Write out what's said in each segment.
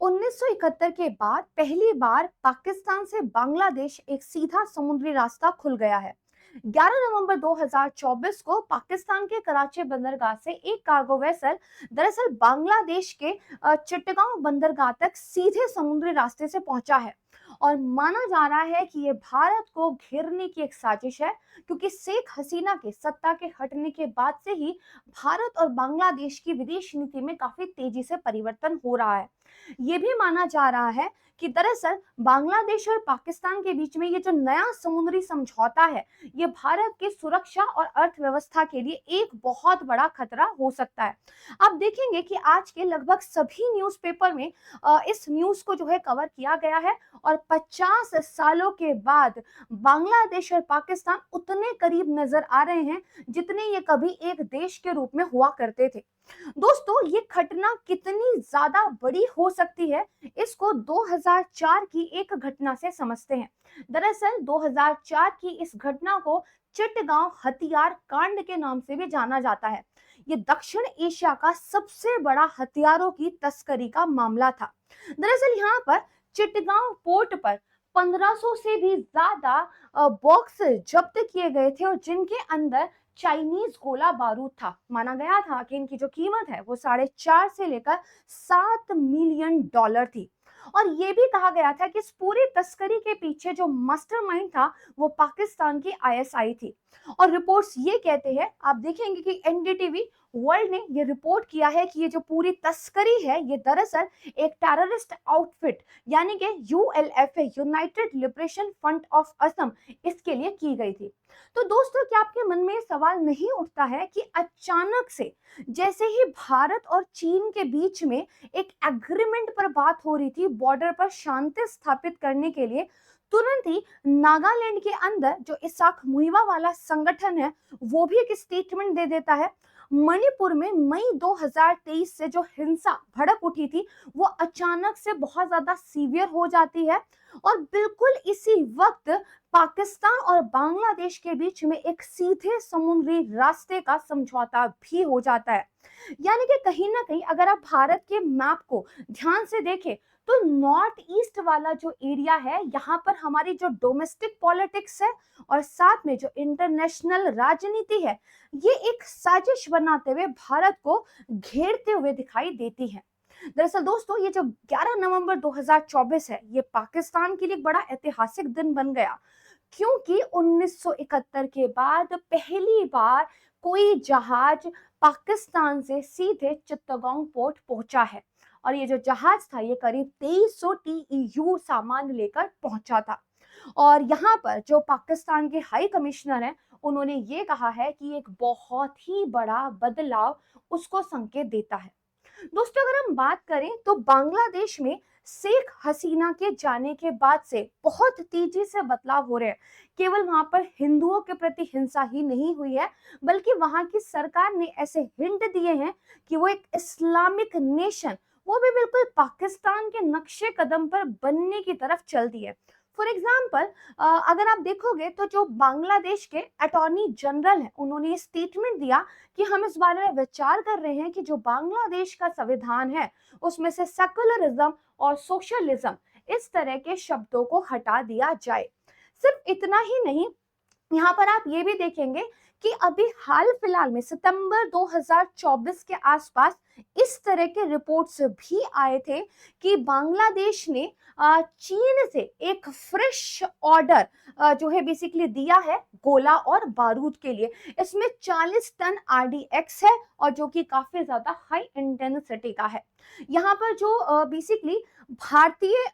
1971 के बाद पहली बार पाकिस्तान से बांग्लादेश एक सीधा समुद्री रास्ता खुल गया है। 11 नवंबर 2024 को पाकिस्तान के कराची बंदरगाह से एक कार्गो वेसल दरअसल बांग्लादेश के चिट्टगांव बंदरगाह तक सीधे समुद्री रास्ते से पहुंचा है। और माना जा रहा है कि ये भारत को घेरने की एक साजिश है, क्योंकि शेख हसीना के सत्ता के हटने के बाद से ही भारत और बांग्लादेश की विदेश नीति में काफी तेजी से परिवर्तन हो रहा है। ये भी माना जा रहा है कि दरअसल बांग्लादेश और पाकिस्तान के बीच में ये जो नया समुद्री समझौता है, ये भारत की सुरक्षा और अर्थव्यवस्था के लिए एक बहुत बड़ा खतरा हो सकता है। आप देखेंगे कि आज के लगभग सभी न्यूज़पेपर में इस न्यूज़ को जो है कवर किया गया है। और 50 सालों के बाद बांग्लादेश और पाकिस्तान उतने करीब नजर आ रहे हैं जितने ये कभी एक देश के रूप में हुआ करते थे। दोस्तों, ये घटना कितनी ज्यादा बड़ी हो सकती है, इसको 2004 की एक घटना से समझते हैं। दरअसल 2004 की इस घटना को चिटगांव हथियार कांड के नाम से भी जाना जाता है। ये दक्षिण एशिया का सबसे बड़ा हथियारों की तस्करी का मामला था। दरअसल यहाँ पर चिटगांव पोर्ट पर 1500 से भी ज्यादा बॉक्स जब्त किए गए थे, और जिनके अंदर चाइनीज गोला बारूद था। माना गया था कि इनकी जो कीमत है वो 4.5 से लेकर $7 मिलियन थी। और ये भी कहा गया था कि इस पूरी तस्करी के पीछे जो मास्टरमाइंड था वो पाकिस्तान की आईएसआई थी। और रिपोर्ट्स ये कहते हैं, आप देखेंगे कि एनडीटीवी वर्ल्ड ने ये रिपोर्ट किया है कि ये जो पूरी तस्करी है ये दरअसल एक टेररिस्ट आउटफिट यानी कि ULFA, United Liberation Front of Assam, इसके लिए की गई थी। तो दोस्तों, क्या आपके मन में ये सवाल नहीं उठता है कि अचानक से जैसे ही भारत और चीन के बीच में एक एग्रीमेंट पर बात हो रही थी बॉर्डर पर शांति स्थापित करने के लिए, तुरंत ही नागालैंड के अंदर जो इसाक मुइवा वाला संगठन है वो भी एक स्टेटमेंट दे देता है। मणिपुर में मई 2023 से जो हिंसा भड़क उठी थी वो अचानक से बहुत ज्यादा सीवियर हो जाती है। और बिल्कुल इसी वक्त पाकिस्तान और बांग्लादेश के बीच में एक सीधे समुद्री रास्ते का समझौता भी हो जाता है। यानी कि कहीं ना कहीं अगर आप भारत के मैप को ध्यान से देखें तो नॉर्थ ईस्ट वाला जो एरिया है यहाँ पर हमारी जो डोमेस्टिक पॉलिटिक्स है और साथ में जो इंटरनेशनल राजनीति है, ये एक साजिश बनाते हुए भारत को घेरते हुए दिखाई देती है। दरअसल दोस्तों, ये जो 11 नवंबर 2024 है ये पाकिस्तान के लिए एक बड़ा ऐतिहासिक दिन बन गया, क्योंकि 1971 के बाद पहली बार कोई जहाज पाकिस्तान से सीधे चित्तगोंग पोर्ट पहुंचा है। और ये जो जहाज था ये करीब 2300 टीईयू सामान लेकर पहुंचा था। और यहाँ पर जो पाकिस्तान के हाई कमिश्नर हैं उन्होंने ये कहा है कि एक बहुत ही बड़ा बदलाव उसको संकेत देता है। दोस्तों, अगर हम बात करें तो बांग्लादेश में शेख हसीना के जाने के बाद से बहुत तेजी से बदलाव हो रहे हैं। केवल वहां पर हिंदुओं के प्रति हिंसा ही नहीं हुई है, बल्कि वहां की सरकार ने ऐसे हिंट दिए हैं कि वो एक इस्लामिक नेशन, वो भी बिल्कुल पाकिस्तान के नक्शे कदम पर बनने की तरफ चल दी है। फॉर एग्जाम्पल, अगर आप देखोगे तो जो बांग्लादेश के अटॉर्नी जनरल हैं उन्होंने स्टेटमेंट दिया कि हम इस बारे में विचार कर रहे हैं कि जो बांग्लादेश का संविधान है उसमें से सेकुलरिज्म और सोशलिज्म इस तरह के शब्दों को हटा दिया जाए। सिर्फ इतना ही नहीं, यहाँ पर आप ये भी देखेंगे कि अभी हाल फिलहाल में सितंबर 2024 के आसपास इस तरह के रिपोर्ट्स भी आए थे कि बांग्लादेश ने चीन से एक फ्रेश ऑर्डर जो है बेसिकली दिया है गोला और बारूद के लिए। इसमें 40 टन आरडीएक्स है और जो कि काफी ज्यादा हाई इंटेंसिटी का है। यहाँ पर जो बेसिकली भारतीय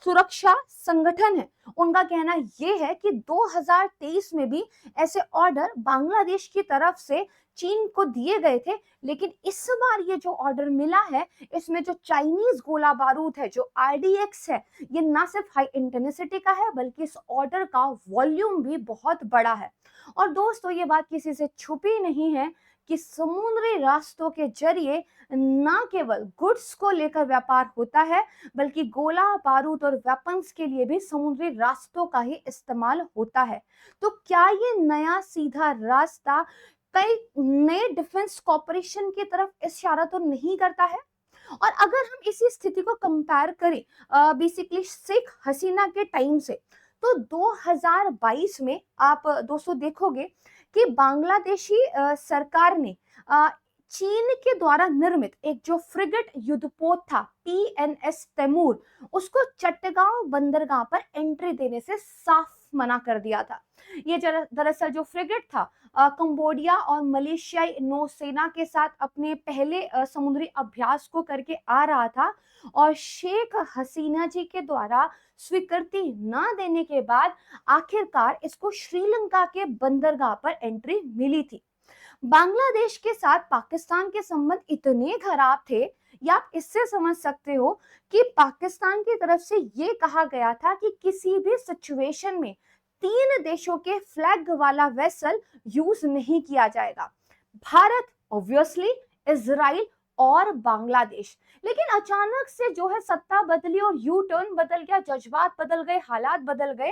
सुरक्षा संगठन है उनका कहना ये है कि 2023 में भी ऐसे ऑर्डर बांग्लादेश की तरफ से चीन को दिए गए थे, लेकिन इस बार ये जो ऑर्डर मिला है इसमें जो चाइनीज गोला बारूद है, जो आरडीएक्स है, ये ना सिर्फ हाई इंटेंसिटी का है बल्कि इस ऑर्डर का वॉल्यूम भी बहुत बड़ा है। और दोस्तों, ये बात किसी से छुपी नहीं है कि समुद्री रास्तों के जरिए न केवल गुड्स को लेकर व्यापार होता है, बल्कि गोला बारूद और वेपन्स के लिए भी समुद्री रास्तों का ही इस्तेमाल होता है। तो क्या ये नया सीधा रास्ता कई नए डिफेंस कॉर्पोरेशन की तरफ इशारा तो नहीं करता है? और अगर हम इसी स्थिति को कंपेयर करें बेसिकली शेख हसीना के टाइम से, तो 2022 में आप दोस्तों देखोगे कि बांग्लादेशी सरकार ने चीन के द्वारा निर्मित एक जो फ्रिगेट युद्धपोत था पीएनएस तैमूर, उसको चट्टगांव बंदरगाह पर एंट्री देने से साफ मना कर दिया था। ये दरअसल जो फ्रिगेट था कंबोडिया और मलेशियाई नौसेना के साथ अपने पहले समुद्री अभ्यास को करके आ रहा था, और शेख हसीना जी के द्वारा स्वीकृति न देने के बाद आखिरकार इसको श्रीलंका के बंदरगाह पर एंट्री मिली थी। बांग्लादेश के साथ पाकिस्तान के संबंध इतने खराब थे, या आप इससे समझ सकते हो कि पाकिस्तान की तरफ से ये कहा गया था कि किसी भी सिचुएशन में 3 देशों के फ्लैग वाला वेसल यूज नहीं किया जाएगा, भारत, ऑब्वियसली, इजराइल और बांग्लादेश। लेकिन अचानक से जो है सत्ता बदली और यू टर्न बदल गया, जज्बात बदल गए, हालात बदल गए।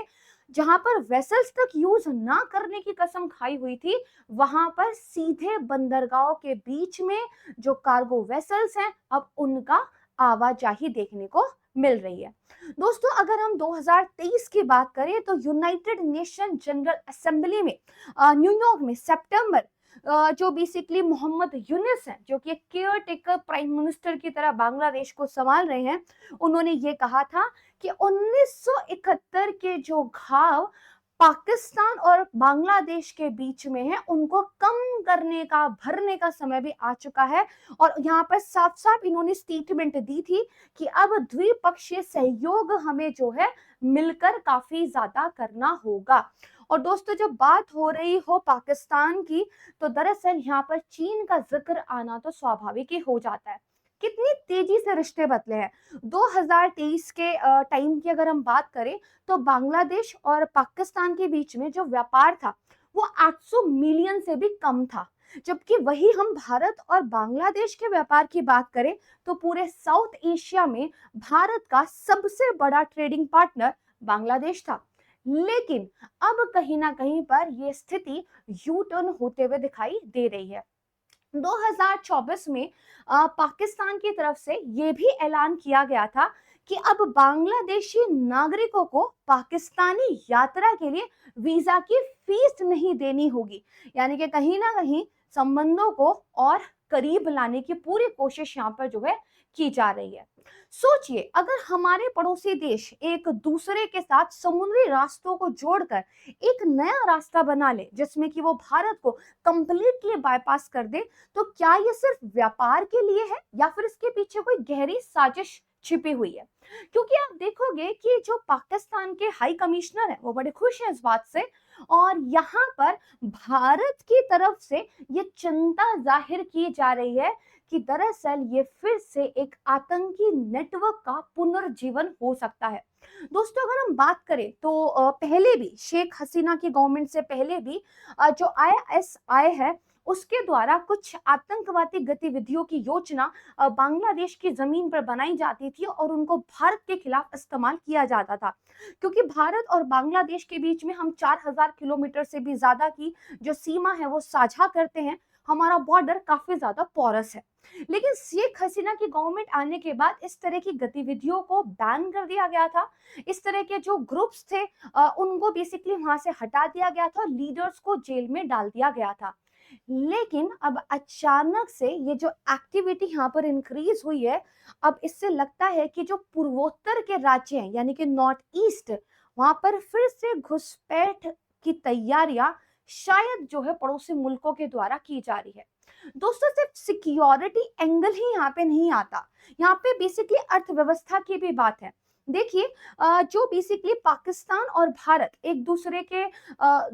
जहां पर वेसल्स तक यूज ना करने की कसम खाई हुई थी, वहां पर सीधे बंदरगाहों के बीच में जो कार्गो वेसल्स हैं, अब उनका आवाजाही देखने को मिल रही है। दोस्तों, अगर हम 2023 की बात करें तो यूनाइटेड नेशन जनरल असेंबली में न्यूयॉर्क में सितंबर जो बेसिकली मोहम्मद यूनिस हैं, जो कि केयर टेकर प्राइम मिनिस्टर की तरह बांग्लादेश को संभाल रहे हैं, उन्होंने ये कहा था कि 1971 के जो घाव पाकिस्तान और बांग्लादेश के बीच में है, उनको कम करने का, भरने का समय भी आ चुका है। और यहाँ पर साफ साफ इन्होंने स्टेटमेंट दी थी कि अब द्विपक्षीय सहयोग हमें जो है मिलकर काफी ज्यादा करना होगा। और दोस्तों, जब बात हो रही हो पाकिस्तान की, तो दरअसल यहाँ पर चीन का जिक्र आना तो स्वाभाविक ही हो जाता है। कितनी तेजी से रिश्ते बदले हैं। 2023 के टाइम की अगर हम बात करें, तो बांग्लादेश और पाकिस्तान के बीच में जो व्यापार था वो 800 मिलियन से भी कम था, जबकि वही हम भारत और बांग्लादेश के व्यापार की बात करें तो पूरे साउथ एशिया में भारत का सबसे बड़ा ट्रेडिंग पार्टनर बांग्लादेश था। लेकिन अब कहीं ना कहीं पर यह स्थिति यू टर्न होते हुए दिखाई दे रही है। 2024 में पाकिस्तान की तरफ से यह भी ऐलान किया गया था कि अब बांग्लादेशी नागरिकों को पाकिस्तानी यात्रा के लिए वीजा की फीस नहीं देनी होगी। यानी कि कहीं ना कहीं संबंधों को और करीब लाने की पूरी कोशिश यहाँ पर जो है की जा रही है। सोचिए, अगर हमारे पड़ोसी देश एक दूसरे के साथ समुद्री रास्तों को जोड़कर एक नया रास्ता बना ले, जिसमें कि वो भारत को कंप्लीटली बाईपास कर दे, तो क्या ये सिर्फ व्यापार के लिए है या फिर इसके पीछे कोई गहरी साजिश छिपी हुई है? क्योंकि आप देखोगे कि जो पाकिस्तान के हाई कमिश्नर है वो बड़े खुश हैं इस बात से, और यहाँ पर भारत की तरफ से ये चिंता जाहिर की जा रही है कि दरअसल ये फिर से एक आतंकी नेटवर्क का पुनर्जीवन हो सकता है। दोस्तों, अगर हम बात करें तो पहले भी शेख हसीना की गवर्नमेंट से पहले भी जो आईएसआई है उसके द्वारा कुछ आतंकवादी गतिविधियों की योजना बांग्लादेश की जमीन पर बनाई जाती थी और उनको भारत के खिलाफ इस्तेमाल किया जाता था। क्योंकि भारत और बांग्लादेश के बीच में हम 4000 किलोमीटर से भी ज्यादा की जो सीमा है वो साझा करते हैं, हमारा बॉर्डर काफी ज्यादा पोरस है। लेकिन शेख हसीना की गवर्नमेंट आने के बाद इस तरह की गतिविधियों को बैन कर दिया गया था। इस तरह के जो ग्रुप्स थे उनको बेसिकली वहां से हटा दिया गया था और लीडर्स को जेल में डाल दिया गया था। लेकिन अब अचानक से ये जो एक्टिविटी यहाँ पर इंक्रीज हुई है, अब इससे लगता है कि जो पूर्वोत्तर के राज्य हैं यानी कि नॉर्थ ईस्ट, वहां पर फिर से घुसपैठ की तैयारियां शायद जो है पड़ोसी मुल्कों के द्वारा की जा रही है। दोस्तों, सिर्फ सिक्योरिटी एंगल ही यहाँ पे नहीं आता, यहाँ पे बेसिकली अर्थव्यवस्था की भी बात है। देखिए, जो बेसिकली पाकिस्तान और भारत एक दूसरे के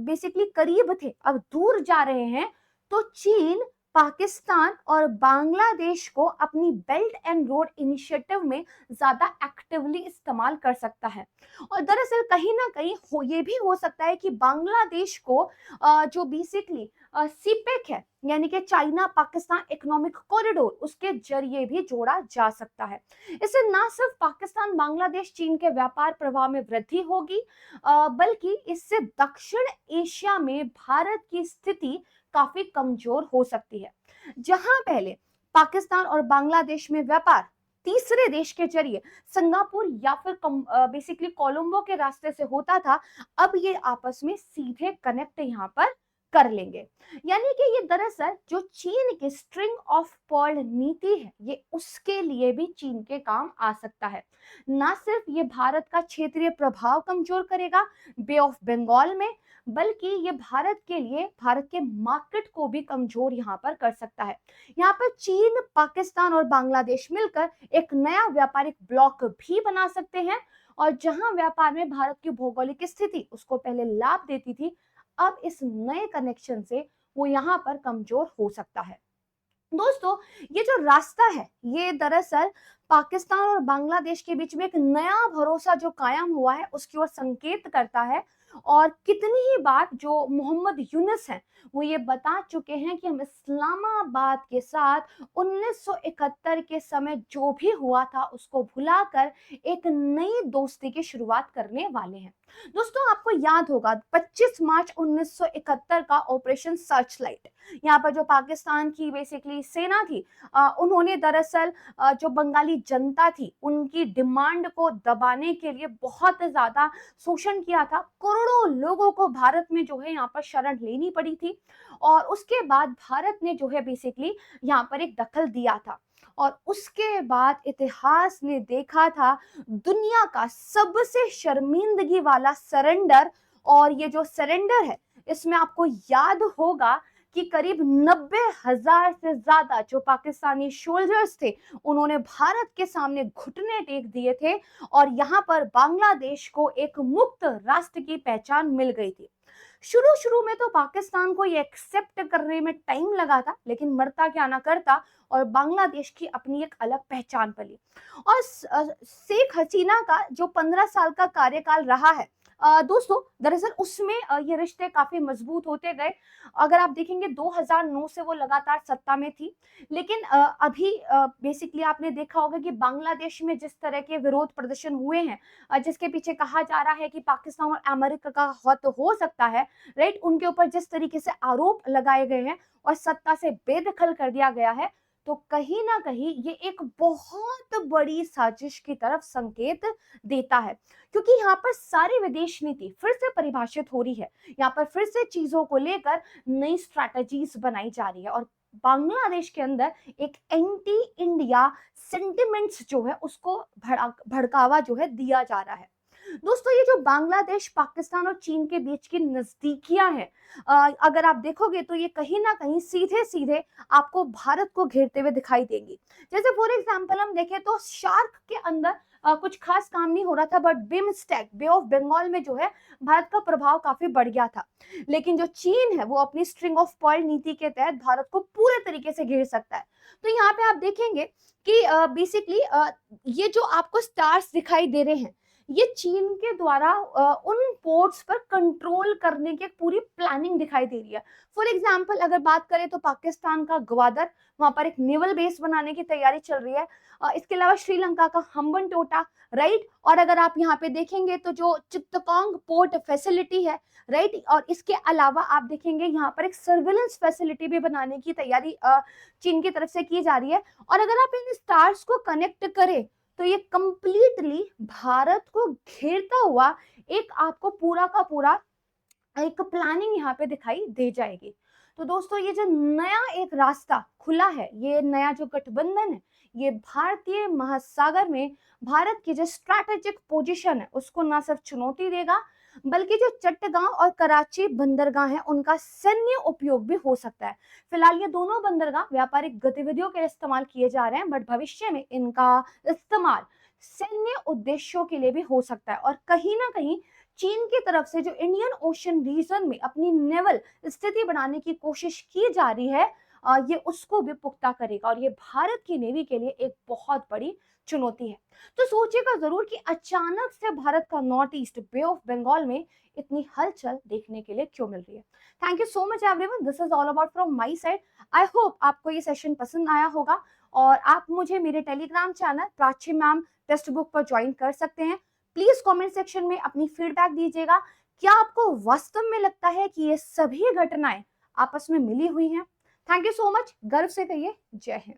बेसिकली करीब थे, अब दूर जा रहे हैं, तो चीन पाकिस्तान और बांग्लादेश को अपनी बेल्ट एंड रोड इनिशिएटिव में ज्यादा एक्टिवली इस्तेमाल कर सकता है। और दरअसल कहीं ना कहीं ये भी हो सकता है कि बांग्लादेश को जो बेसिकली सीपेक है यानी कि चाइना पाकिस्तान इकोनॉमिक कॉरिडोर, उसके जरिए भी जोड़ा जा सकता है। इससे ना सिर्फ पाकिस्तान बांग्लादेश चीन के व्यापार प्रवाह में वृद्धि होगी, बल्कि इससे दक्षिण एशिया में भारत की स्थिति काफी कमजोर हो सकती है। जहां पहले पाकिस्तान और बांग्लादेश में व्यापार तीसरे देश के जरिए सिंगापुर या फिर बेसिकली कोलंबो के रास्ते से होता था, अब ये आपस में सीधे कनेक्ट यहाँ पर कर लेंगे। यानी कि ये दरअसल जो चीन की स्ट्रिंग ऑफ पर्ल नीति है, ये उसके लिए भी चीन के काम आ सकता है। ना सिर्फ ये भारत का क्षेत्रीय प्रभाव कमजोर करेगा बे ऑफ बंगाल में, बल्कि ये भारत के लिए भारत के मार्केट को भी कमजोर यहाँ पर कर सकता है। यहाँ पर चीन, पाकिस्तान और बांग्लादेश मिलकर एक नया व्यापारिक ब्लॉक भी बना सकते हैं, और जहां व्यापार में भारत की भौगोलिक स्थिति उसको पहले लाभ देती थी, अब इस नए कनेक्शन से वो यहाँ पर कमजोर हो सकता है। दोस्तों, ये जो रास्ता है ये दरअसल पाकिस्तान और बांग्लादेश के बीच में एक नया भरोसा जो कायम हुआ है उसकी ओर संकेत करता है। और कितनी ही बार जो मोहम्मद यूनुस हैं वो ये बता चुके हैं कि हम इस्लामाबाद के साथ 1971 के समय जो भी हुआ था उसको भुलाकर एक नई दोस्ती की शुरुआत करने वाले हैं। दोस्तों, आपको याद होगा 25 मार्च 1971 का ऑपरेशन सर्च लाइट, यहाँ पर जो पाकिस्तान की बेसिकली सेना थी, उन्होंने दरअसल जो बंगाली जनता थी उनकी डिमांड को दबाने के लिए बहुत ज्यादा शोषण किया था। करोड़ों लोगों को भारत में जो है यहाँ पर शरण लेनी पड़ी थी, और उसके बाद भारत ने जो है बेसिकली यहाँ पर एक दखल दिया था। और उसके बाद इतिहास ने देखा था दुनिया का सबसे शर्मिंदगी वाला सरेंडर। और ये जो सरेंडर है इसमें आपको याद होगा कि करीब 90,000 से ज्यादा जो पाकिस्तानी सोल्जर्स थे उन्होंने भारत के सामने घुटने टेक दिए थे, और यहाँ पर बांग्लादेश को एक मुक्त राष्ट्र की पहचान मिल गई थी। शुरू शुरू में तो पाकिस्तान को ये एक्सेप्ट करने में टाइम लगा था, लेकिन मरता क्या ना करता और बांग्लादेश की अपनी एक अलग पहचान पली। और शेख हसीना का जो 15 साल का कार्यकाल रहा है, दोस्तों दरअसल उसमें ये रिश्ते काफी मजबूत होते गए। अगर आप देखेंगे 2009 से वो लगातार सत्ता में थी, लेकिन अभी बेसिकली आपने देखा होगा कि बांग्लादेश में जिस तरह के विरोध प्रदर्शन हुए हैं, जिसके पीछे कहा जा रहा है कि पाकिस्तान और अमेरिका का हाथ हो सकता है, राइट, उनके ऊपर जिस तरीके से आरोप लगाए गए हैं और सत्ता से बेदखल कर दिया गया है, तो कहीं ना कहीं ये एक बहुत बड़ी साजिश की तरफ संकेत देता है। क्योंकि यहाँ पर सारी विदेश नीति फिर से परिभाषित हो रही है, यहाँ पर फिर से चीजों को लेकर नई स्ट्रैटेजीज बनाई जा रही है, और बांग्लादेश के अंदर एक एंटी इंडिया सेंटिमेंट्स जो है उसको भड़कावा जो है दिया जा रहा है। दोस्तों, ये जो बांग्लादेश, पाकिस्तान और चीन के बीच की नजदीकियां हैं, अगर आप देखोगे तो ये कहीं ना कहीं सीधे सीधे आपको भारत को घेरते हुए दिखाई देंगी। जैसे फॉर एग्जांपल हम देखें तो शार्क के अंदर कुछ खास काम नहीं हो रहा था, but BIMSTEC, Bay of Bengal में जो है भारत का प्रभाव काफी बढ़ गया था। लेकिन जो चीन है वो अपनी स्ट्रिंग ऑफ पर्ल नीति के तहत भारत को पूरे तरीके से घेर सकता है। तो यहाँ पे आप देखेंगे कि बेसिकली ये जो आपको स्टार्स दिखाई दे रहे हैं, ये चीन के द्वारा उन पोर्ट्स पर कंट्रोल करने की एक पूरी प्लानिंग दिखाई दे रही है। फॉर एग्जांपल अगर बात करें तो पाकिस्तान का ग्वादर, वहां पर एक नेवल बेस बनाने की तैयारी चल रही है। इसके अलावा श्रीलंका का हम्बनटोटा, राइट, और अगर आप यहाँ पे देखेंगे तो जो चित्तगोंग पोर्ट फैसिलिटी है, राइट, और इसके अलावा आप देखेंगे यहाँ पर एक सर्विलेंस फैसिलिटी भी बनाने की तैयारी चीन की तरफ से की जा रही है। और अगर आप इन स्टार्स को कनेक्ट करें तो ये कंप्लीटली भारत को घेरता हुआ एक आपको पूरा का पूरा एक प्लानिंग यहाँ पे दिखाई दे जाएगी। तो दोस्तों, ये जो नया एक रास्ता खुला है, ये नया जो गठबंधन है, ये भारतीय महासागर में भारत की जो स्ट्रैटेजिक पोजीशन है उसको ना सिर्फ चुनौती देगा, बल्कि जो चट्टगांव और कराची बंदरगाह है उनका सैन्य उपयोग भी हो सकता है। फिलहाल ये दोनों बंदरगाह व्यापारिक गतिविधियों के लिए इस्तेमाल किए जा रहे हैं, बट भविष्य में इनका इस्तेमाल सैन्य उद्देश्यों के लिए भी हो सकता है। और कहीं ना कहीं चीन की तरफ से जो इंडियन ओशन रीजन में अपनी नेवल स्थिति बनाने की कोशिश की जा रही है, ये उसको भी पुख्ता करेगा, और ये भारत की नेवी के लिए एक बहुत बड़ी चुनौती है। तो सोचिएगा जरूर कि अचानक से भारत का north east, bay of Bengal में इतनी हलचल देखने के लिए क्यों मिल रही है। Thank you so much everyone, this is all about from my side. I hope आपको ये सेशन पसंद आया होगा, और आप मुझे मेरे Telegram channel Prachi ma'am text book पर ज्वाइन कर सकते हैं। प्लीज कमेंट सेक्शन में अपनी फीडबैक दीजिएगा। क्या आपको वास्तव में लगता है कि ये सभी घटनाएं आपस में मिली हुई हैं? थैंक यू सो मच, गर्व से कहिए जय हिंद।